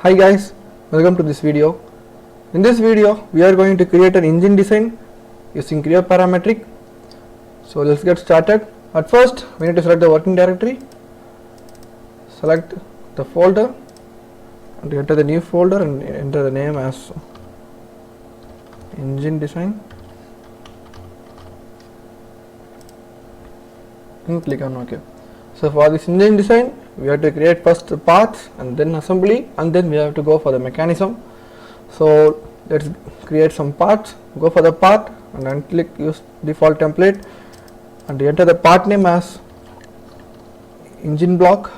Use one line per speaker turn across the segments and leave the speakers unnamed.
Hi guys, welcome to this video. In this video we are going to create an engine design using Creo parametric. So let's get started. At first we need to select the working directory, select the folder and enter the new folder and enter the name as engine design and click on OK. So for this engine design we have to create first the parts and then assembly, and then we have to go for the mechanism. So let's create some parts. Go for the part and then click use default template and enter the part name as engine block.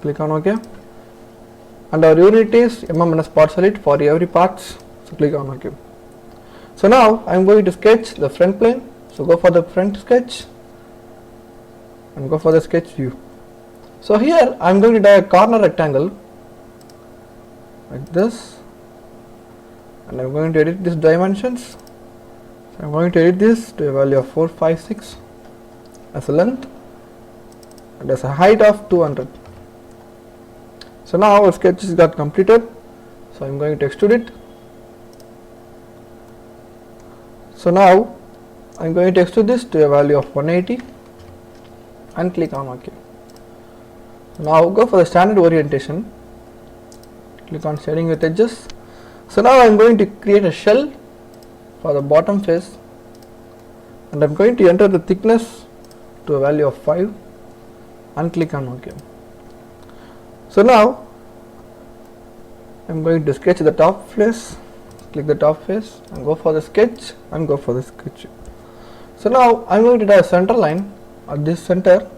Click on OK, and our unit is part solid for every parts. So click on OK. So now I am going to sketch the front plane. So go for the front sketch and go for the sketch view. So here I am going to draw a corner rectangle like this, and I am going to edit these dimensions. So I am going to edit this to a value of 456 as a length and as a height of 200. So now our sketch is got completed. So I am going to extrude it. So now I am going to extrude this to a value of 180 and click on OK. Now go for the standard orientation, click on shading with edges. So now I am going to create a shell for the bottom face and I am going to enter the thickness to a value of 5 and click on OK. So now I am going to sketch the top face, click the top face and go for the sketch and go for the sketch. So now I am going to draw a center line at this center.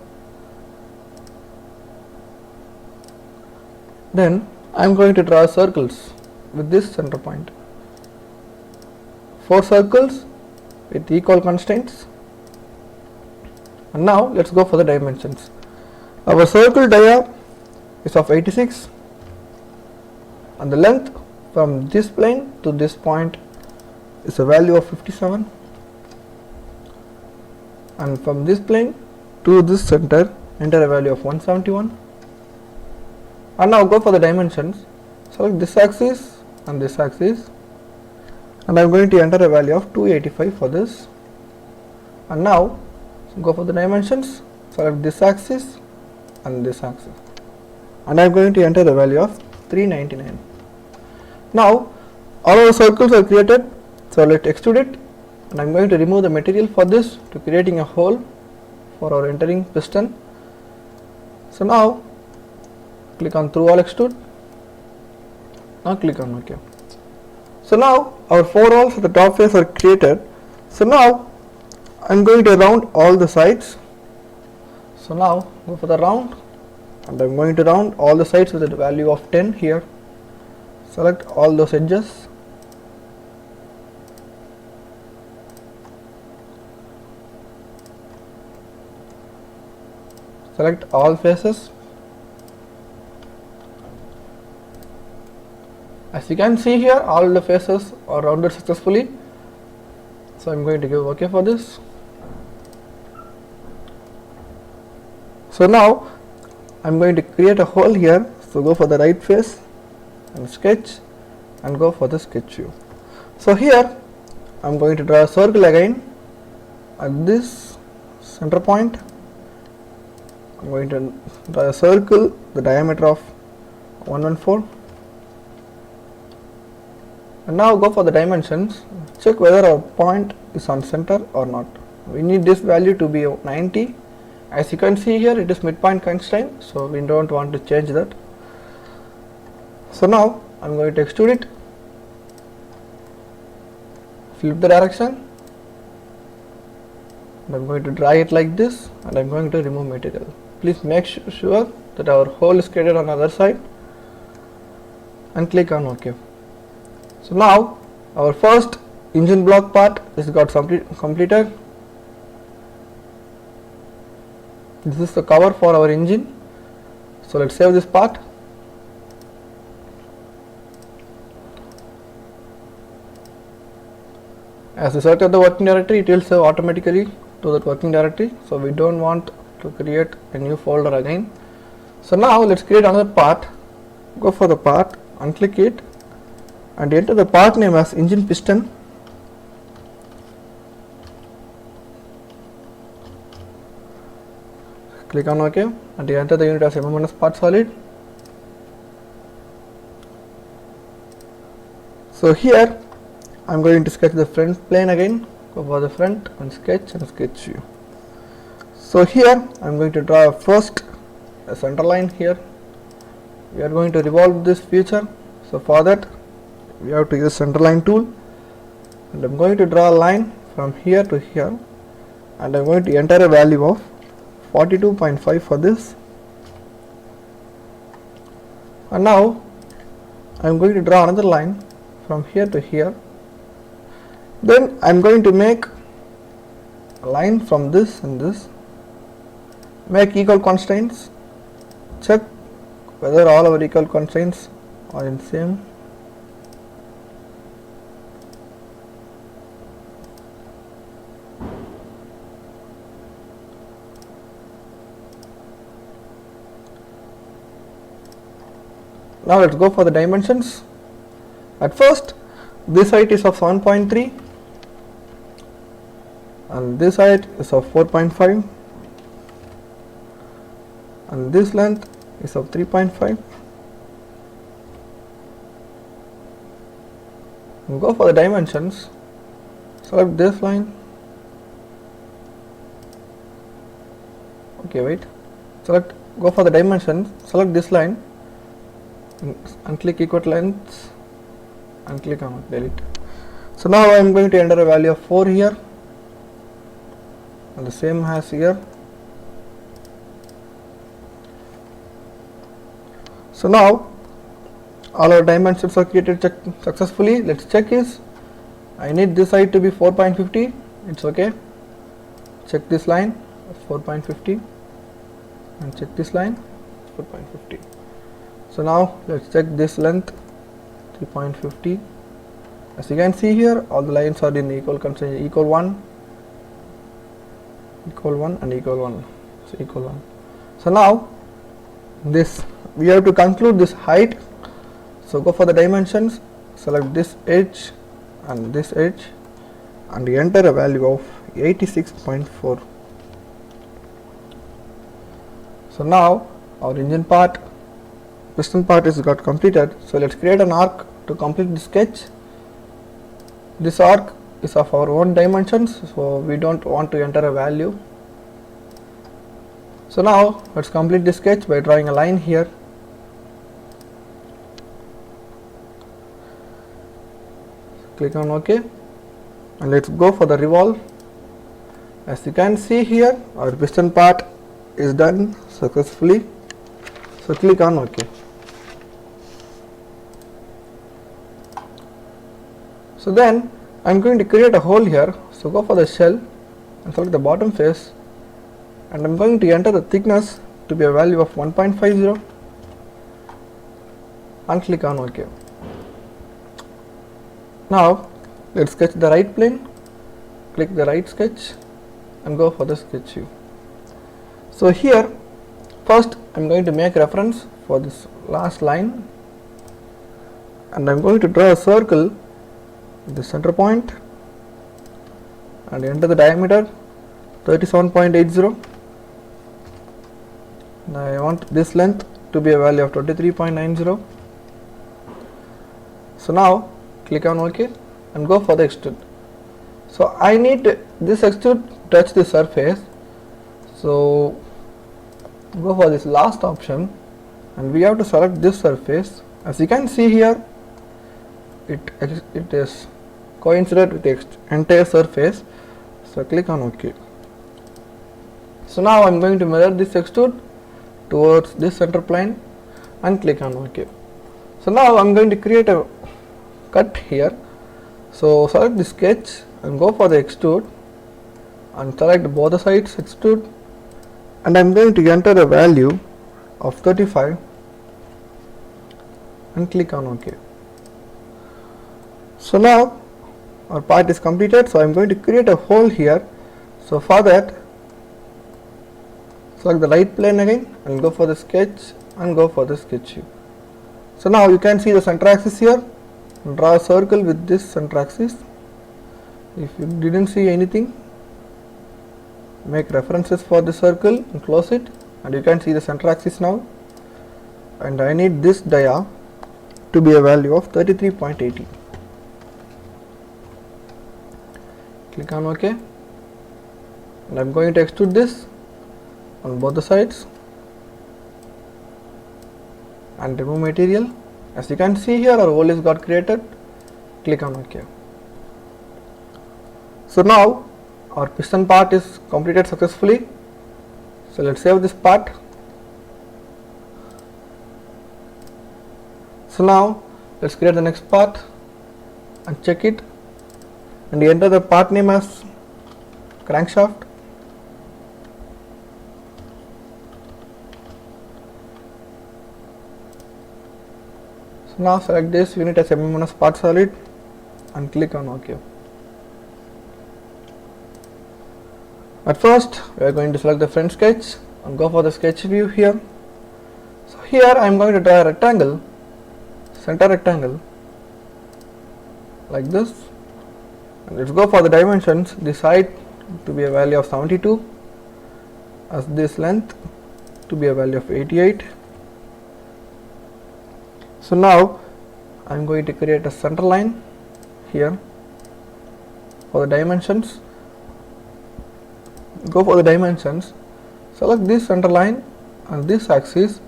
Then I am going to draw circles with this center point. 4 circles with equal constraints. And now let's go for the dimensions. Our circle dia is of 86 and the length from this plane to this point is a value of 57, and from this plane to this center enter a value of 171. And now go for the dimensions, select this axis and this axis, and I am going to enter a value of 285 for this. And now go for the dimensions, select this axis and this axis, and I am going to enter the value of 399. Now all our circles are created, so let's extrude it, and I am going to remove the material for this to creating a hole for our entering piston. So now click on through all extrude, now click on OK. So now our 4 holes at the top face are created. So now I am going to round all the sides. So now go for the round and I am going to round all the sides with a value of 10 here. Select all those edges, select all faces. As you can see here, all the faces are rounded successfully. So I am going to give OK for this. So now I am going to create a hole here. So go for the right face and sketch and go for the sketch view. So here I am going to draw a circle again at this center point. I am going to draw a circle the diameter of 114, and now go for the dimensions, check whether our point is on center or not. We need this value to be 90. As you can see here, it is midpoint constraint, so we don't want to change that. So now I am going to extrude it, flip the direction, and I am going to dry it like this, and I am going to remove material. Please make sure that our hole is created on the other side and click on OK. So now our first engine block part is got completed. This is the cover for our engine. So let's save this part. As we selected the working directory, it will save automatically to that working directory, so we don't want to create a new folder again. So now let's create another part. Go for the part, unclick it, and enter the part name as engine piston. Click on OK, and you enter the unit as mm part solid. So here I am going to sketch the front plane again. Go for the front and sketch view. So here I am going to draw first a center line here. We are going to revolve this feature. So for that we have to use center line tool, and I am going to draw a line from here to here, and I am going to enter a value of 42.5 for this. And now I am going to draw another line from here to here. Then I am going to make a line from this and this. Make equal constraints. Check whether all our equal constraints are in same. Now let's go for the dimensions. At first, this height is of 7.3 and this height is of 4.5 and this length is of 3.5. Go for the dimensions. Select this line. Okay, wait. Go for the dimensions. Select this line and click equal lengths and click on delete. So now I am going to enter a value of 4 here and the same as here. So now all our dimensions are created successfully. Let's check is I need this height to be 4.50. It's okay. Check this line 4.50 and check this line 4.50. So now let's check this length 3.50. As you can see here, all the lines are in equal constraint, equal 1 and equal 1. So equal 1. So now this we have to conclude this height. So go for the dimensions, select this edge and this edge and enter a value of 86.4. So now our engine part, piston part is got completed. So let's create an arc to complete the sketch. This arc is of our own dimensions, so we don't want to enter a value. So now let's complete the sketch by drawing a line here. Click on OK and let's go for the revolve. As you can see here, our piston part is done successfully. So click on OK. So then I am going to create a hole here. So go for the shell and select the bottom face, and I am going to enter the thickness to be a value of 1.50 and click on OK. Now let's sketch the right plane. Click the right sketch and go for the sketch view. So here first I am going to make reference for this last line, and I am going to draw a circle with the center point and enter the diameter 37.80. Now I want this length to be a value of 23.90. So now click on OK and go for the extrude. So I need this extrude touch the surface. So go for this last option and we have to select this surface. As you can see here, it is coincident with the entire surface. So click on OK. So now I am going to mirror this extrude towards this center plane and click on OK. So now I am going to create a cut here. So select the sketch and go for the extrude and select both the sides extrude, and I am going to enter a value of 35 and click on OK. So now our part is completed. So I am going to create a hole here. So for that select the right plane again and go for the sketch and go for the sketch view. So now you can see the center axis here. Draw a circle with this center axis. If you didn't see anything, make references for the circle and close it, and you can see the center axis now. And I need this dia to be a value of 33.80. Click on OK, and I am going to extrude this on both the sides and remove material. As you can see here, our hole is got created. Click on OK. So now our piston part is completed successfully. So let's save this part. So now let's create the next part and check it, and enter the part name as crankshaft. So now select this unit as MMNS part solid and click on OK. At first we are going to select the front sketch and go for the sketch view here. So here I am going to draw a rectangle, center rectangle like this, and let's go for the dimensions. This height to be a value of 72, as this length to be a value of 88. So now I am going to create a center line here. For the dimensions, go for the dimensions, select this center line and this axis.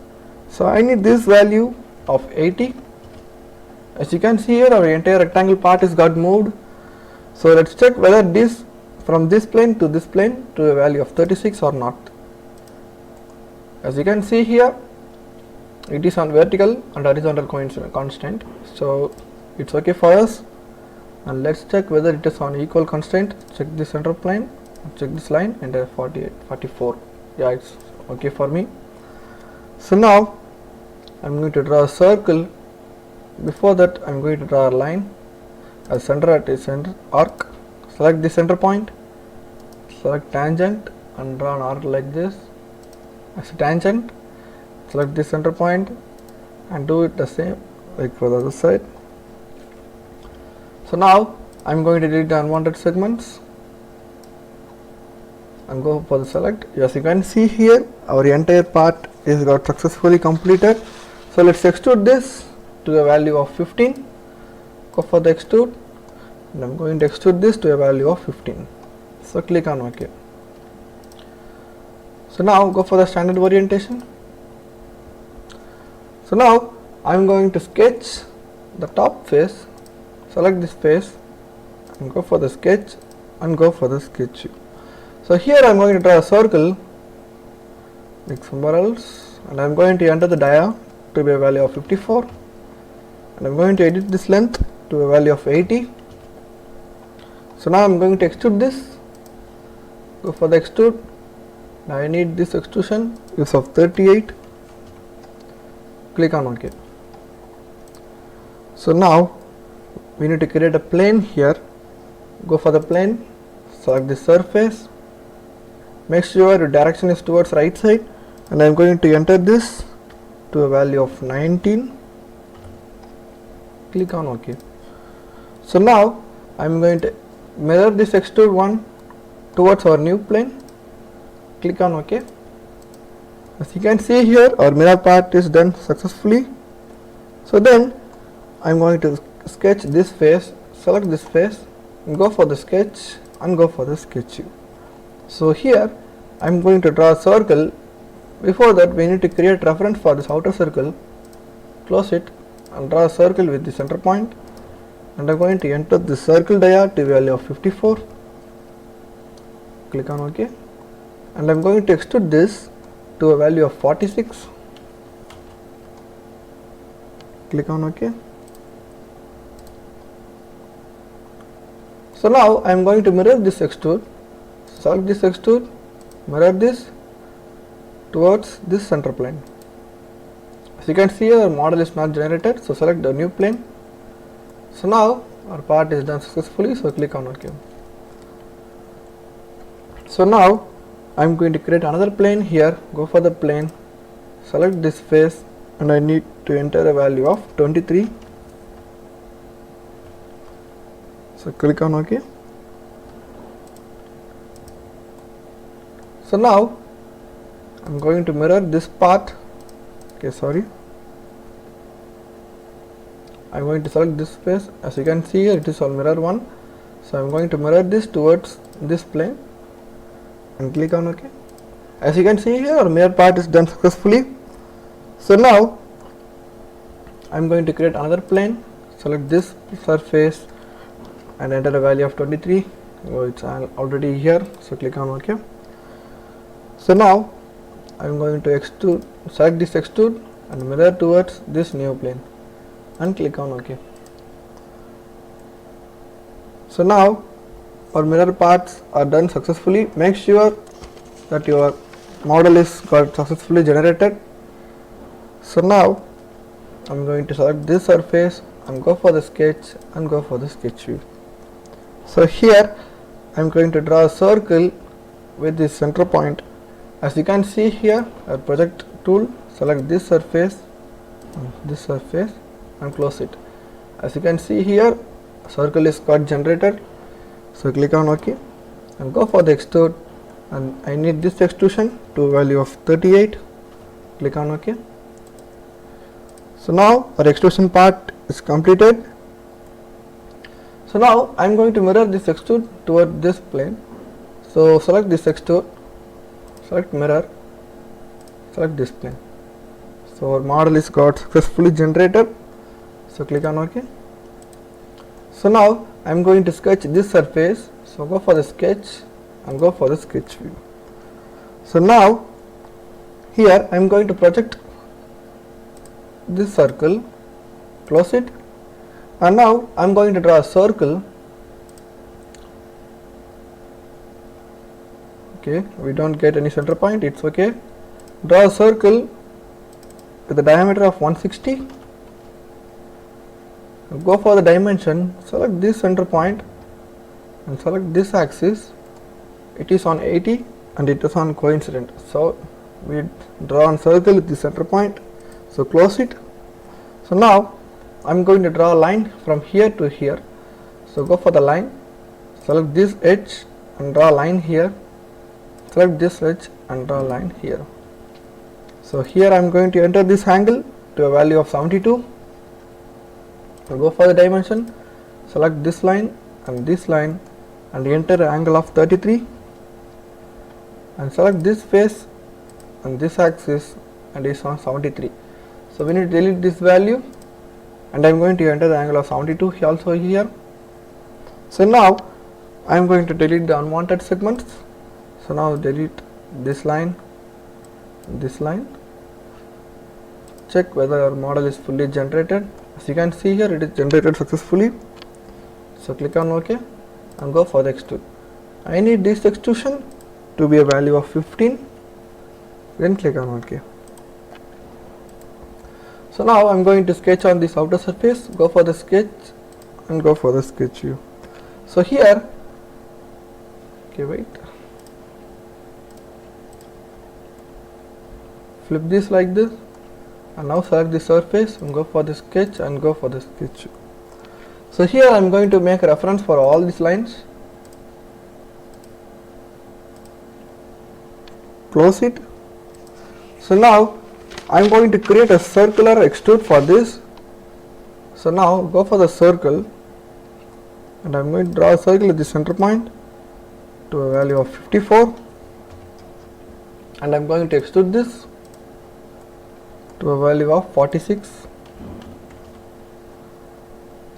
So I need this value of 80. As you can see here, our entire rectangle part is got moved. So let's check whether this from this plane to this plane to a value of 36 or not. As you can see here, it is on vertical and horizontal constant, so it's okay for us. And let's check whether it is on equal constraint. Check the center plane, check this line, enter 48, 44. Yeah, it's okay for me. So now I'm going to draw a circle. Before that, I'm going to draw a line as center at a center arc. Select the center point, select tangent and draw an arc like this as a tangent. Select the center point and do it the same like for the other side. So now I am going to delete the unwanted segments and go for the select. As you can see here, our entire part is got successfully completed. So let's extrude this to a value of 15. Go for the extrude, and I am going to extrude this to a value of 15. So click on OK. So now go for the standard orientation. So now I am going to sketch the top face. Select this face and go for the sketch and go for the sketch view. So here I am going to draw a circle like somewhere else, and I am going to enter the dia to be a value of 54, and I am going to edit this length to a value of 80. So now I am going to extrude this. Go for the extrude. Now I need this extrusion is of 38. Click on OK. So now we need to create a plane here. Go for the plane, select the surface, make sure your direction is towards right side, and I am going to enter this to a value of 19. Click on OK. So now I am going to mirror this extrude one towards our new plane. Click on OK. As you can see here, our mirror part is done successfully. So then I am going to sketch this face, select this face and go for the sketch and go for the sketch view. So here I am going to draw a circle. Before that, we need to create reference for this outer circle. Close it and draw a circle with the center point, and I am going to enter the circle dia to value of 54. Click on OK, and I am going to extrude this to a value of 46. Click on OK. So now I am going to mirror this extrude. Select this extrude, mirror this towards this center plane. As you can see, our model is not generated, so select the new plane. So now our part is done successfully, so click on OK. So now I'm going to create another plane here. Go for the plane, select this face, and I need to enter a value of 23. So click on OK. So now I'm going to mirror this part. Okay, sorry. I'm going to select this face. As you can see here, it is on mirror 1. So I'm going to mirror this towards this plane and click on OK. As you can see here, our mirror part is done successfully. So now I'm going to create another plane, select this surface and enter a value of 23. Oh, it's already here, so click on OK. So now I'm going to extrude, select this extrude and mirror towards this new plane and click on OK. So now our mirror parts are done successfully. Make sure that your model is got successfully generated. So now I'm going to select this surface and go for the sketch and go for the sketch view. So here I'm going to draw a circle with this center point. As you can see here, a project tool, select this surface and close it. As you can see here, a circle is got generated. So click on OK and go for the extrude, and I need this extrusion to a value of 38. Click on OK. So now our extrusion part is completed. So now I am going to mirror this extrude toward this plane. So select this extrude, select mirror, select this plane. So our model is got successfully generated. So click on OK. So now I am going to sketch this surface. So go for the sketch and go for the sketch view. So now here I am going to project this circle, close it, and now I am going to draw a circle. Okay, we don't get any center point, it's okay. Draw a circle with a diameter of 160. Go for the dimension, select this center point and select this axis. It is on 80 and it is on coincident. So we draw a circle with the center point. So close it. So now I am going to draw a line from here to here. So go for the line, select this edge and draw a line here. Select this edge and draw a line here. So here I am going to enter this angle to a value of 72. So go for the dimension, select this line and enter an angle of 33 and select this face and this axis and it is on 73. So we need to delete this value and I am going to enter the angle of 72 also here. So now I am going to delete the unwanted segments. So now delete this line, check whether our model is fully generated. As you can see here, it is generated successfully. So click on OK and go for the extrude. I need this extrusion to be a value of 15, then click on OK. So now I am going to sketch on this outer surface, go for the sketch and go for the sketch view. So here, okay, wait, flip this like this and now select the surface and go for the sketch and go for the sketch view. So here I am going to make a reference for all these lines, close it. So now I am going to create a circular extrude for this. So now go for the circle and I am going to draw a circle at the center point to a value of 54 and I am going to extrude this to a value of 46.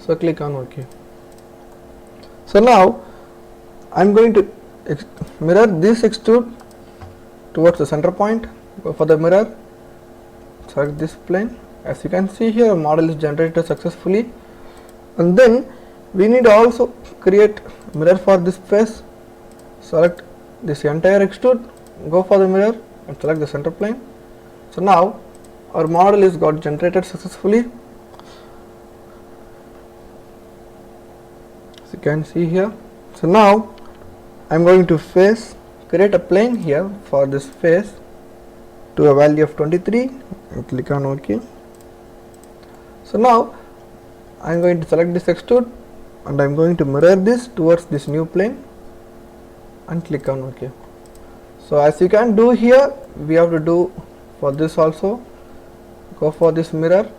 So click on OK. So now I am going to mirror this extrude towards the center point. Go for the mirror, select this plane. As you can see here, model is generated successfully, and then we need to also create mirror for this face. Select this entire extrude, go for the mirror and select the center plane. So now our model is got generated successfully. As you can see here. So now I am going to face, create a plane here for this face to a value of 23 and click on OK. So now I am going to select this extrude and I am going to mirror this towards this new plane and click on OK. So as you can do here, we have to do for this also. Go for this mirror.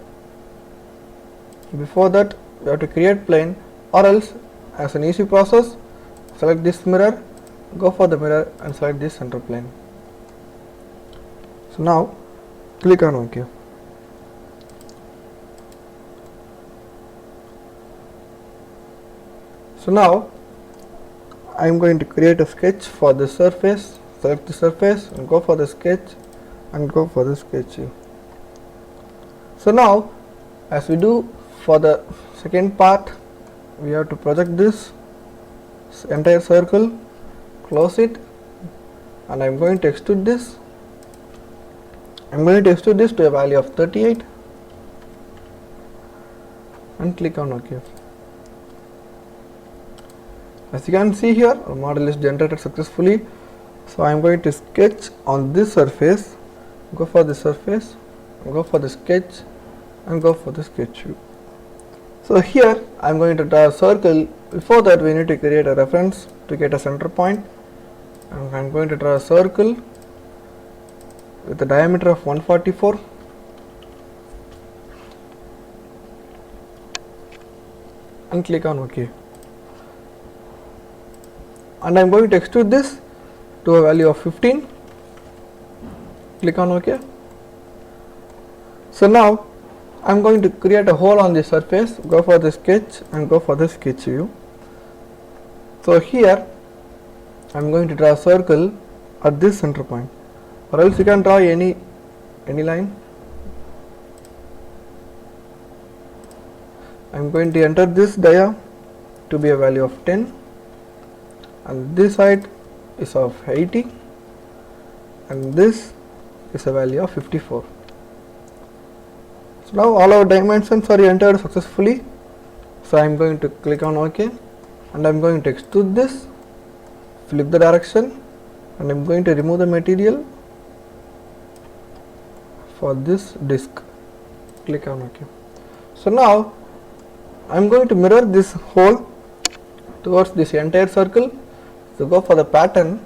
Before that we have to create plane, or else as an easy process, select this mirror, go for the mirror and select this center plane. So now click on OK. So now I am going to create a sketch for the surface. Select the surface and go for the sketch and go for the sketch view. So now as we do for the second part, we have to project this entire circle, close it, and I am going to extrude this. I am going to extrude this to a value of 38 and click on OK. As you can see here, our model is generated successfully. So I am going to sketch on this surface, go for the surface, go for the sketch and go for the sketch view. So here I am going to draw a circle. Before that we need to create a reference to get a center point, and I am going to draw a circle with a diameter of 144 and click on OK. And I am going to extrude this to a value of 15, click on OK. So now I am going to create a hole on the surface, go for the sketch and go for the sketch view. So here I am going to draw a circle at this center point, or else you can draw any line. I am going to enter this dia to be a value of 10, and this side is of 80 and this is a value of 54. So now all our dimensions are entered successfully. So I am going to click on OK and I am going to extrude this, flip the direction, and I am going to remove the material for this disc, click on OK. So now I am going to mirror this hole towards this entire circle. So go for the pattern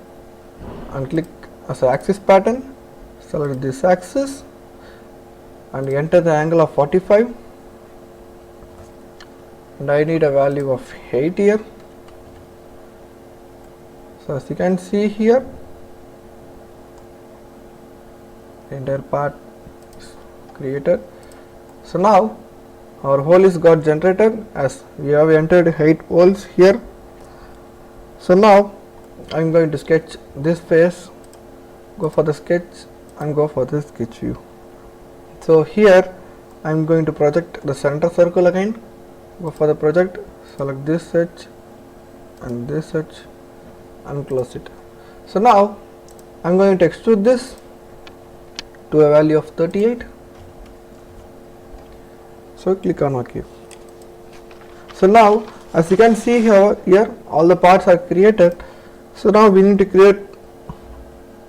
and click as an axis pattern, select this axis and enter the angle of 45, and I need a value of 8 here. So as you can see here, the entire part is created. So now our hole is got generated as we have entered 8 holes here. So now I am going to sketch this face, go for the sketch and go for the sketch view. So here I am going to project the center circle again, go for the project, select this edge and this edge and close it. So now I am going to extrude this to a value of 38. So click on OK. So now as you can see here all the parts are created. So now we need to create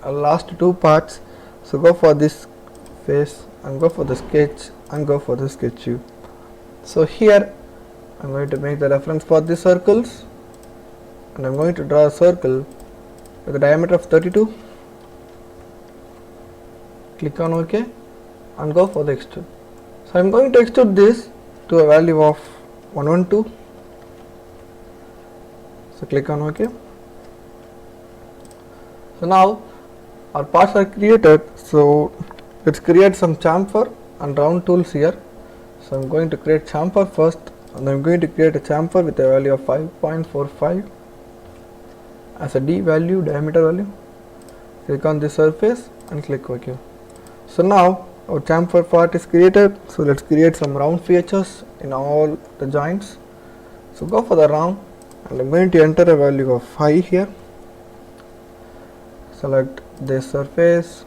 a last 2 parts. So go for this face and go for the sketch and go for the sketch view. So here I am going to make the reference for these circles and I am going to draw a circle with a diameter of 32. Click on OK and go for the extrude. So I am going to extrude this to a value of 112. So click on OK. So now our parts are created. So let's create some chamfer and round tools here. So I am going to create chamfer first, and I am going to create a chamfer with a value of 5.45 as a D value, diameter value. Click on the surface and click OK. So now our chamfer part is created. So let's create some round features in all the joints. So go for the round and I am going to enter a value of 5 here. Select this surface,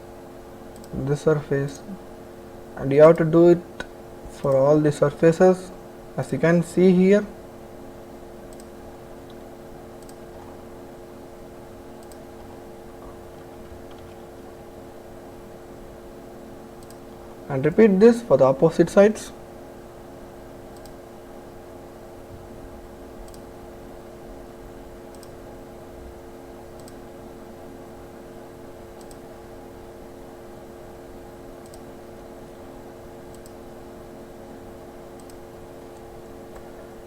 and you have to do it for all the surfaces. As you can see here, and repeat this for the opposite sides.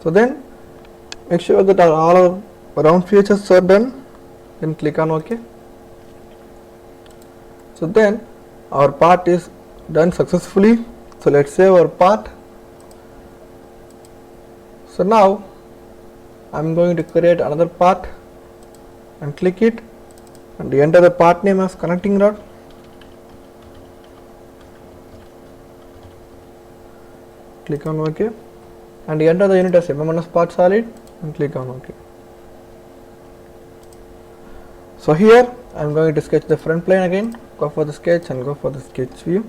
So then make sure that all our round features are done, then click on OK. So then our part is done successfully. So let's save our part. So now I am going to create another part and click it and enter the part name as connecting rod. Click on OK and enter the unit as MMNS part solid and click on OK. So here I am going to sketch the front plane again. Go for the sketch and go for the sketch view.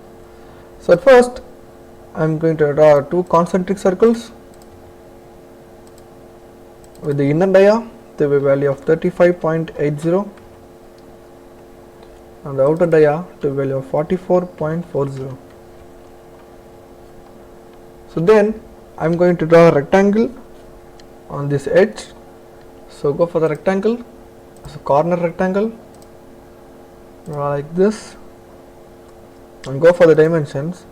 So at first I am going to draw two concentric circles with the inner dia to a value of 35.80 and the outer dia to a value of 44.40. So then I am going to draw a rectangle on this edge. So go for the rectangle, as a corner rectangle, draw like this and go for the dimensions.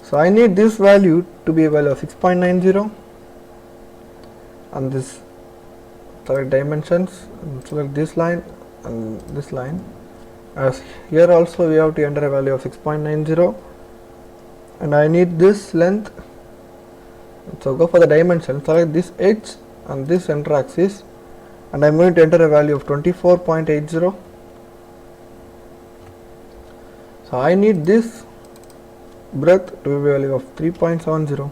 So I need this value to be a value of 6.90 and this select dimensions and select this line and this line, as here also we have to enter a value of 6.90 and I need this length. So go for the dimension, select this edge and this center axis and I am going to enter a value of 24.80. So I need this breadth to be a value of 3.70.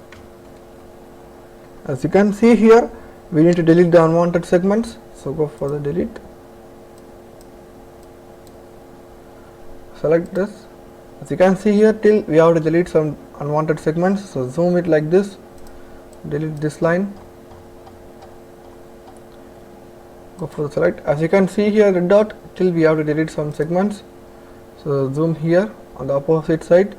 As you can see here, we need to delete the unwanted segments. So go for the delete. Select this. As you can see here, till we have to delete some unwanted segments. So zoom it like this. Delete this line. Go for the select. As you can see here, red dot, till we have to delete some segments. So zoom here on the opposite side.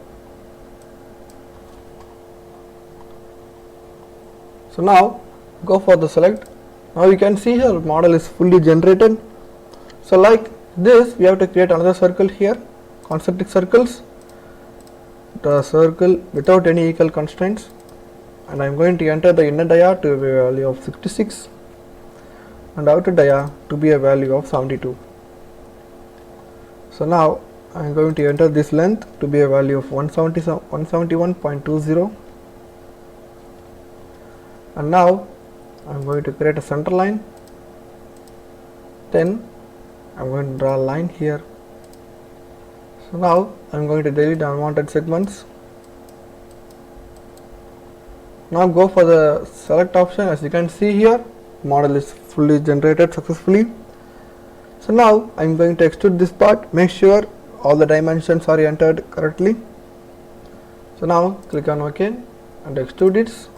So now go for the select. Now you can see here model is fully generated. So like this we have to create another circle here, concentric circles. The circle without any equal constraints and I am going to enter the inner dia to a value of 66 and outer dia to be a value of 72. So now I am going to enter this length to be a value of 171.20 and now I am going to create a center line, then I am going to draw a line here. So now I am going to delete the unwanted segments. Now go for the select option. As you can see here, model is fully generated successfully. So now I am going to extrude this part. Make sure all the dimensions are entered correctly. So now click on OK and extrude it.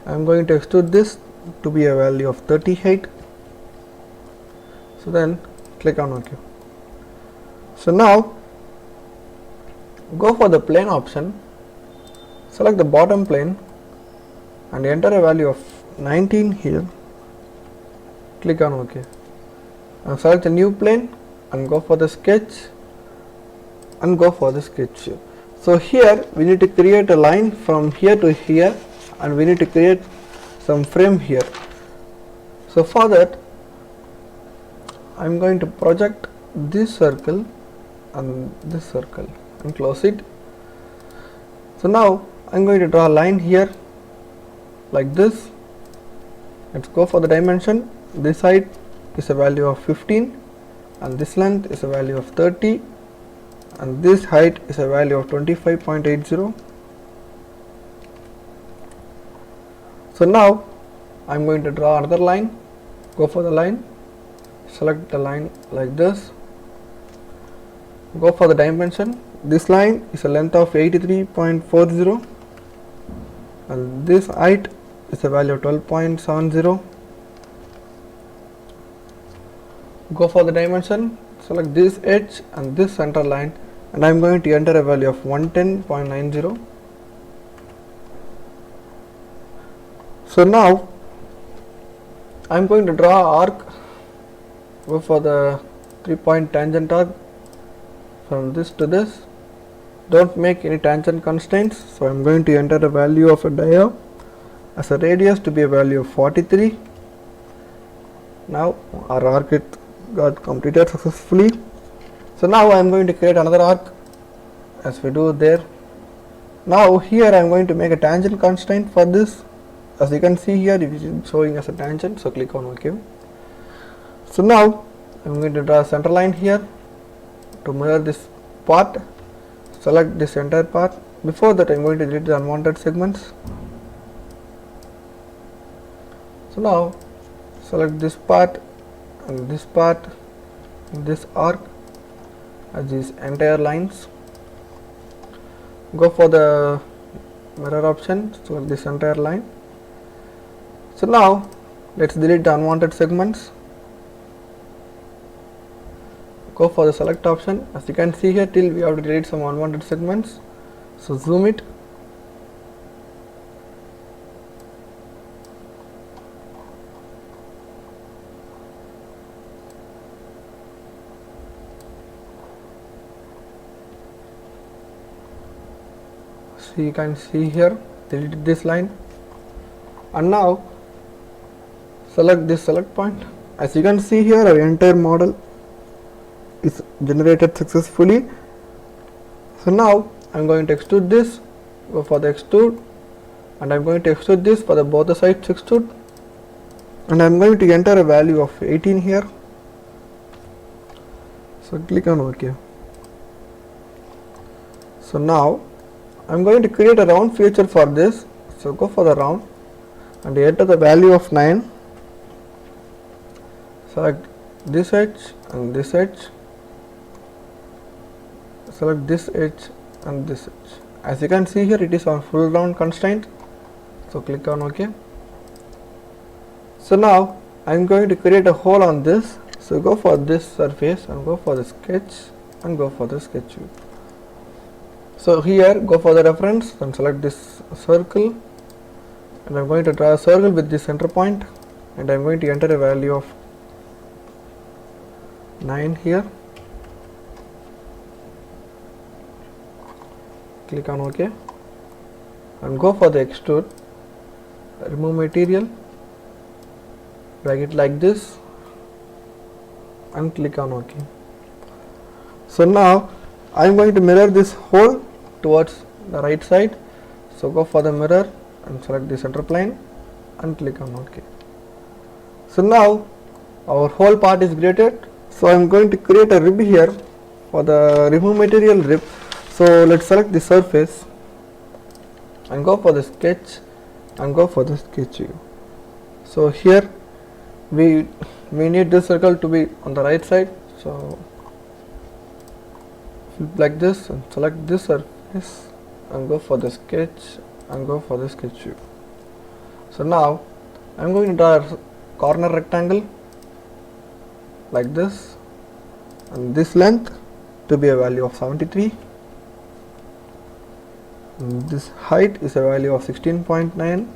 I am going to extrude this to be a value of 38. So then click on OK. So now go for the plane option, select the bottom plane and enter a value of 19 here. Click on OK and select a new plane and go for the sketch and go for the sketch. So here we need to create a line from here to here and we need to create some frame here. So for that I am going to project this circle and this circle and close it. So now I am going to draw a line here like this. Let's go for the dimension. This height is a value of 15 and this length is a value of 30 and this height is a value of 25.80. So now I am going to draw another line. Go for the line, select the line like this, go for the dimension. This line is a length of 83.40 and this height is a value of 12.70. Go for the dimension, select this edge and this center line and I am going to enter a value of 110.90. So now I am going to draw arc, go for the 3-point tangent arc from this to this. Don't make any tangent constraints, so I am going to enter a value of a dia as a radius to be a value of 43. Now our arc got completed successfully. So now I am going to create another arc as we do there. Now here I am going to make a tangent constraint for this. As you can see here, it is showing as a tangent, so click on OK. So now I am going to draw a center line here to mirror this part. Select this entire part. Before that I am going to delete the unwanted segments. So now select this part and this part in this arc as these entire lines. Go for the mirror option, select this entire line. So now let's delete the unwanted segments. Go for the select option. As you can see here, till we have to delete some unwanted segments, so zoom it. So you can see here, delete this line, and now select this select point. As you can see here, our entire model is generated successfully. So now I am going to extrude this, go for the extrude, and I am going to extrude this for the both the sides extrude, and I am going to enter a value of 18 here. So click on OK. So now I am going to create a round feature for this. So go for the round and enter the value of 9. Select this edge and this edge. Select this edge and this edge. As you can see here, it is on full round constraint, so click on OK. So now I am going to create a hole on this, so go for this surface and go for the sketch and go for the sketch view. So here go for the reference and select this circle, and I am going to draw a circle with this center point, and I am going to enter a value of 9 here. Click on OK and go for the extrude, remove material, drag it like this and click on OK. So now I am going to mirror this hole towards the right side, so go for the mirror and select the center plane and click on OK. So now our whole part is created. So I am going to create a rib here for the remove material rib. So let's select the surface and go for the sketch and go for the sketch view. So here we need this circle to be on the right side, so flip like this and select this surface and go for the sketch and go for the sketch view. So now I am going to draw a corner rectangle like this, and this length to be a value of 73. And this height is a value of 16.9.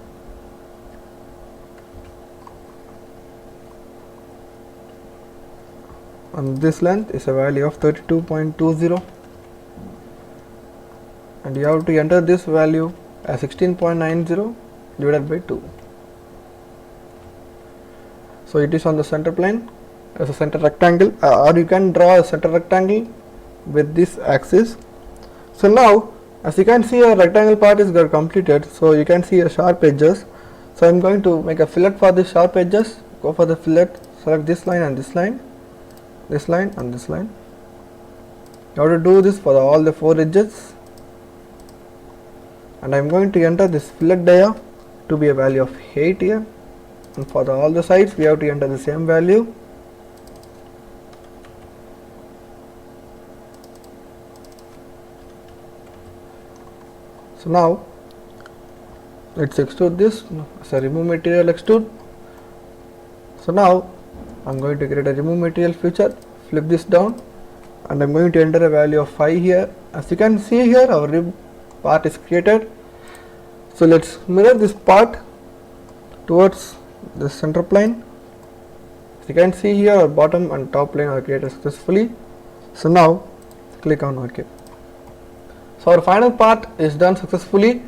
And this length is a value of 32.20, and you have to enter this value as 16.90 divided by 2. So it is on the center plane as a center rectangle, or you can draw a center rectangle with this axis. So now as you can see, a rectangle part is got completed, so you can see a sharp edges. So I am going to make a fillet for the sharp edges. Go for the fillet, select this line and this line, this line and this line. You have to do this for all the 4 edges, and I am going to enter this fillet dia to be a value of 8 here, and for all the sides we have to enter the same value. So now let's extrude this as a remove material extrude. So now I am going to create a remove material feature, flip this down and I'm going to enter a value of 5 here. As you can see here, our rib part is created. So let's mirror this part towards the center plane. As you can see here, our bottom and top plane are created successfully. So now click on OK. So our final part is done successfully.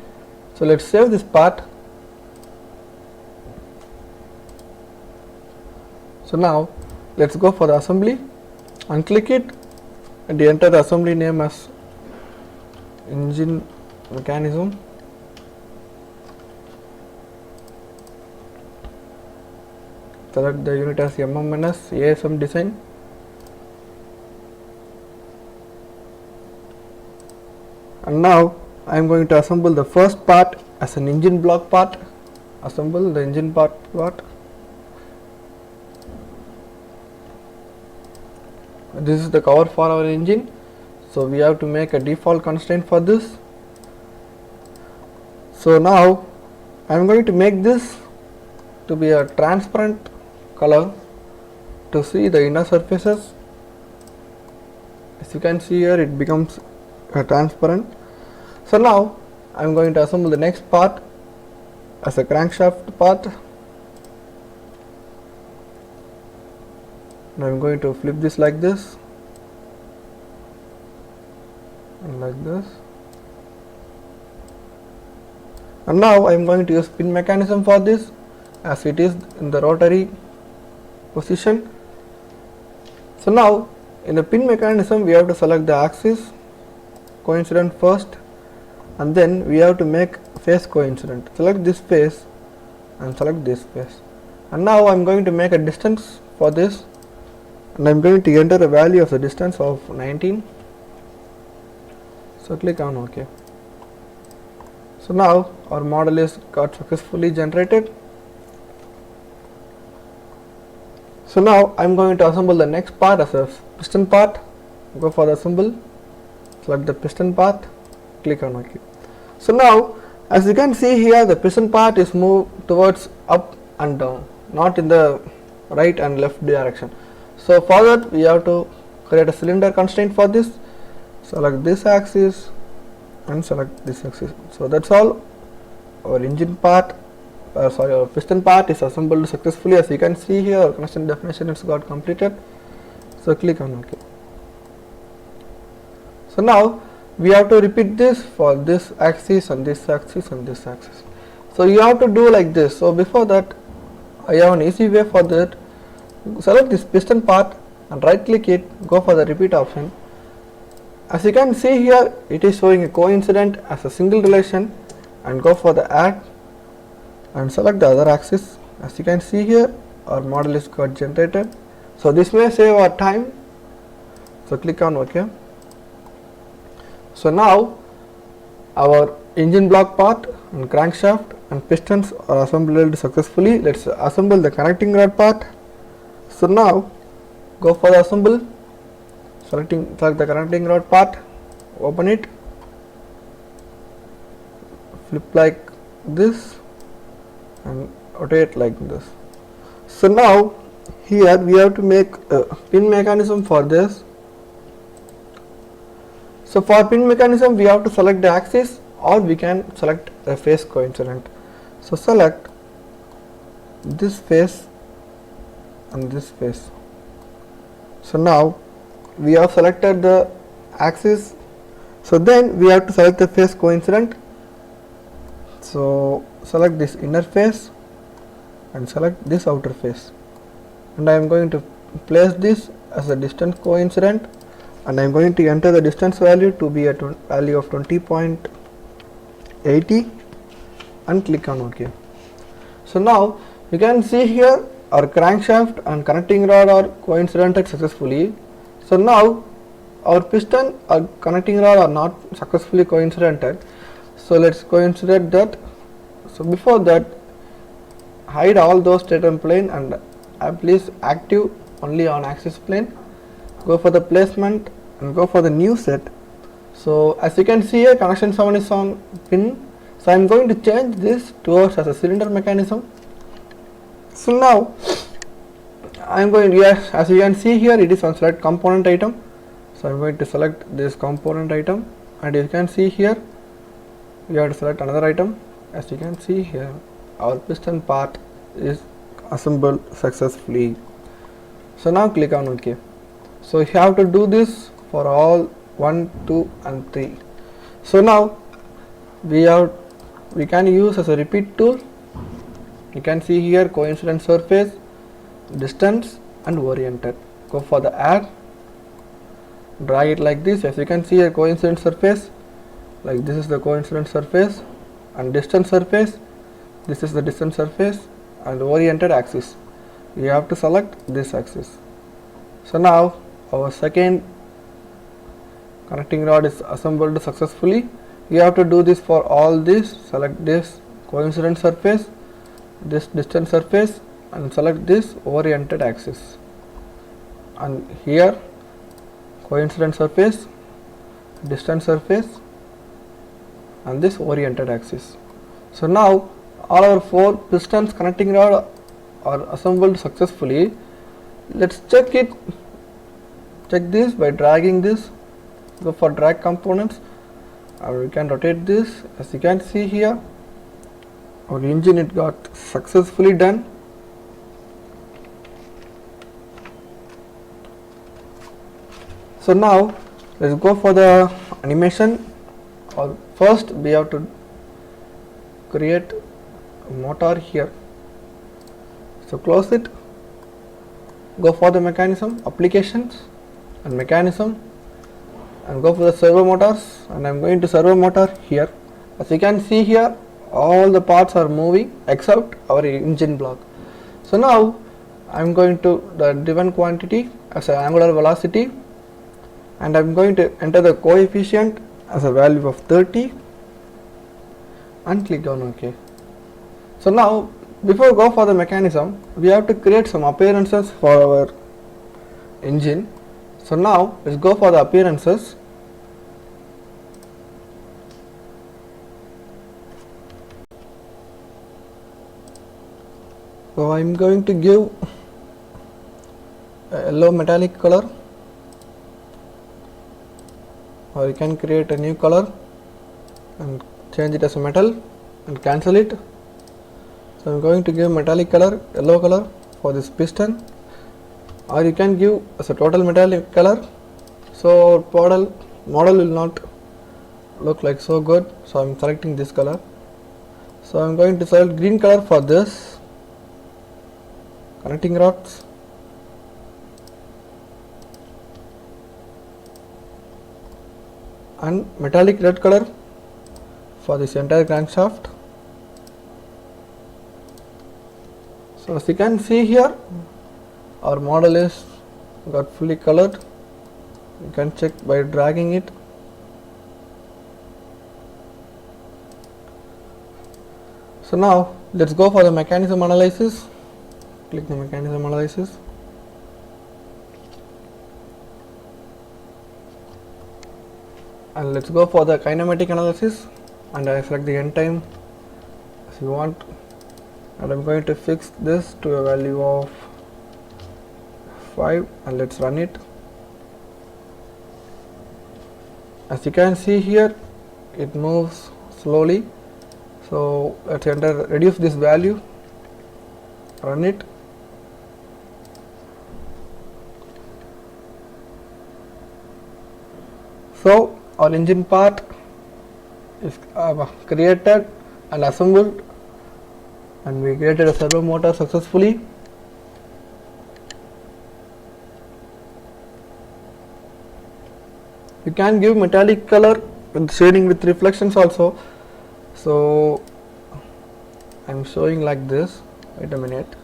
So let's save this part. So now let's go for the assembly and click it and enter the assembly name as engine mechanism. Select the unit as MMNS ASM design. And now I am going to assemble the first part as an engine block part. Assemble the engine part. This is the cover for our engine, so we have to make a default constraint for this. So now I am going to make this to be a transparent color to see the inner surfaces. As you can see here, it becomes transparent. So now I am going to assemble the next part as a crankshaft part, and I am going to flip this like this and like this. And now I am going to use pin mechanism for this, as it is in the rotary position. So now in the pin mechanism, we have to select the axis coincident first, and then we have to make face coincident. Select this face and select this face. And now I am going to make a distance for this, and I am going to enter a value of the distance of 19. So click on OK. So now our model is got successfully generated. So now I am going to assemble the next part as a piston part. Go for the assemble, select the piston part, click on OK. So now as you can see here, the piston part is moved towards up and down, not in the right and left direction. So for that we have to create a cylinder constraint for this. Select this axis and select this axis. So that's all. Our engine part, our piston part is assembled successfully. As you can see here, our constraint definition is got completed. So click on OK. So now we have to repeat this for this axis and this axis and this axis. So you have to do like this. So before that, I have an easy way for that. Select this piston part and right click it, go for the repeat option. As you can see here, it is showing a coincident as a single relation, and go for the add and select the other axis. As you can see here, our model is got generated. So this may save our time. So click on OK. So now our engine block part and crankshaft and pistons are assembled successfully. Let's assemble the connecting rod part. So now go for the assemble, select the connecting rod part, open it, flip like this and rotate like this. So now here we have to make a pin mechanism for this. So for pin mechanism we have to select the axis, or we can select a face coincident. So select this face and this face. So now we have selected the axis, so then we have to select the face coincident. So select this inner face and select this outer face, and I am going to place this as a distance coincident, and I am going to enter the distance value to be a value of 20.80 and click on OK. So now you can see here our crankshaft and connecting rod are coincidented successfully. So now our piston or connecting rod are not successfully coincidented. So let's coincident that. So before that, hide all those state and plane and please active only on axis plane. Go for the placement and go for the new set. So as you can see here, connection 7 is on pin. So I am going to change this towards as a cylinder mechanism. So now I am going, yes, as you can see here, it is on select component item. So I'm going to select this component item, and you can see here we have to select another item. As you can see here, our piston part is assembled successfully. So now click on OK. So you have to do this for all 1, 2 and 3. So now we can use as a repeat tool. You can see here coincident surface, distance and oriented. Go for the add, drag it like this. As you can see, a coincident surface, like this is the coincident surface, and distance surface, this is the distance surface, and oriented axis. We have to select this axis. So now our second connecting rod is assembled successfully. You have to do this for all this. Select this coincident surface, this distance surface, and select this oriented axis, and here coincident surface, distance surface, and this oriented axis. So now all our 4 pistons connecting rod are assembled successfully. Let's check it. Check this by dragging this. Go for drag components, and we can rotate this. As you can see here, our engine it got successfully done. So now let's go for the animation. First we have to create a motor here. So close it, go for the mechanism, applications and mechanism, and go for the servo motors, and I am going to servo motor here. As you can see here, all the parts are moving except our engine block. So now I am going to the driven quantity as an angular velocity, and I am going to enter the coefficient as a value of 30 and click on OK. So now before go for the mechanism, we have to create some appearances for our engine. So now let's go for the appearances. So I am going to give a yellow metallic color, or you can create a new color and change it as a metal and cancel it. So I am going to give metallic color, yellow color for this piston, or you can give as a total metallic color. So our model will not look like so good. So I am selecting this color. So I am going to select green color for this connecting rods, and metallic red color for this entire crankshaft. So as you can see here, our model is got fully colored. You can check by dragging it. So now let's go for the mechanism analysis. Click the mechanism analysis. And let's go for the kinematic analysis, and I select the end time as you want, and I'm going to fix this to a value of 5, and let's run it. As you can see here, it moves slowly. So let's reduce this value, run it. So our engine part is created and assembled, and we created a servo motor successfully. You can give metallic color with shading with reflections also. So I am showing like this. Wait a minute.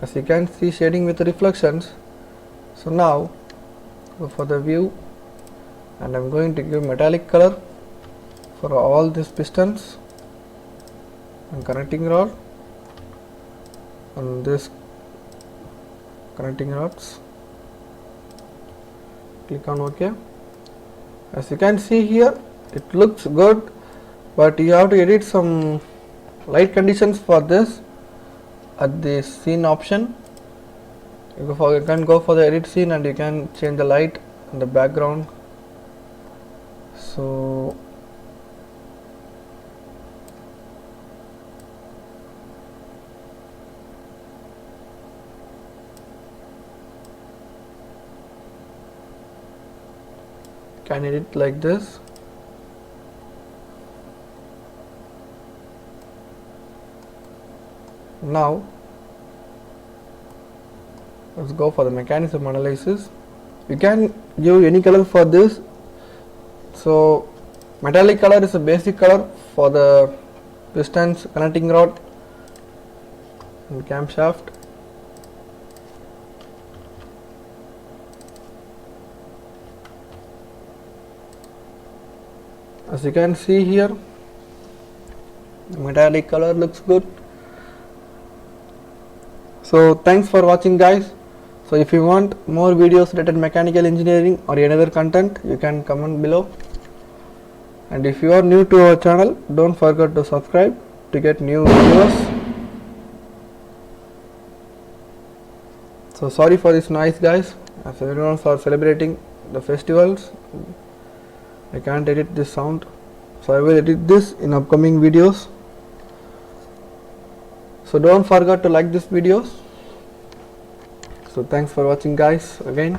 As you can see, shading with reflections. So now go for the view, and I am going to give metallic color for all these pistons and connecting rod and this connecting rods. Click on OK. As you can see here, it looks good, but you have to edit some light conditions for this at the scene option. You can go for the edit scene, and you can change the light in the background. So can edit like this. Now let's go for the mechanism analysis. You can give any color for this. So metallic color is a basic color for the pistons, connecting rod and camshaft. As you can see here, the metallic color looks good. So thanks for watching, guys. So if you want more videos related to mechanical engineering or any other content, you can comment below. And if you are new to our channel, don't forget to subscribe to get new videos. So sorry for this noise, guys, as everyone are celebrating the festivals. I can't edit this sound, so I will edit this in upcoming videos. So don't forget to like this videos. So thanks for watching, guys, again.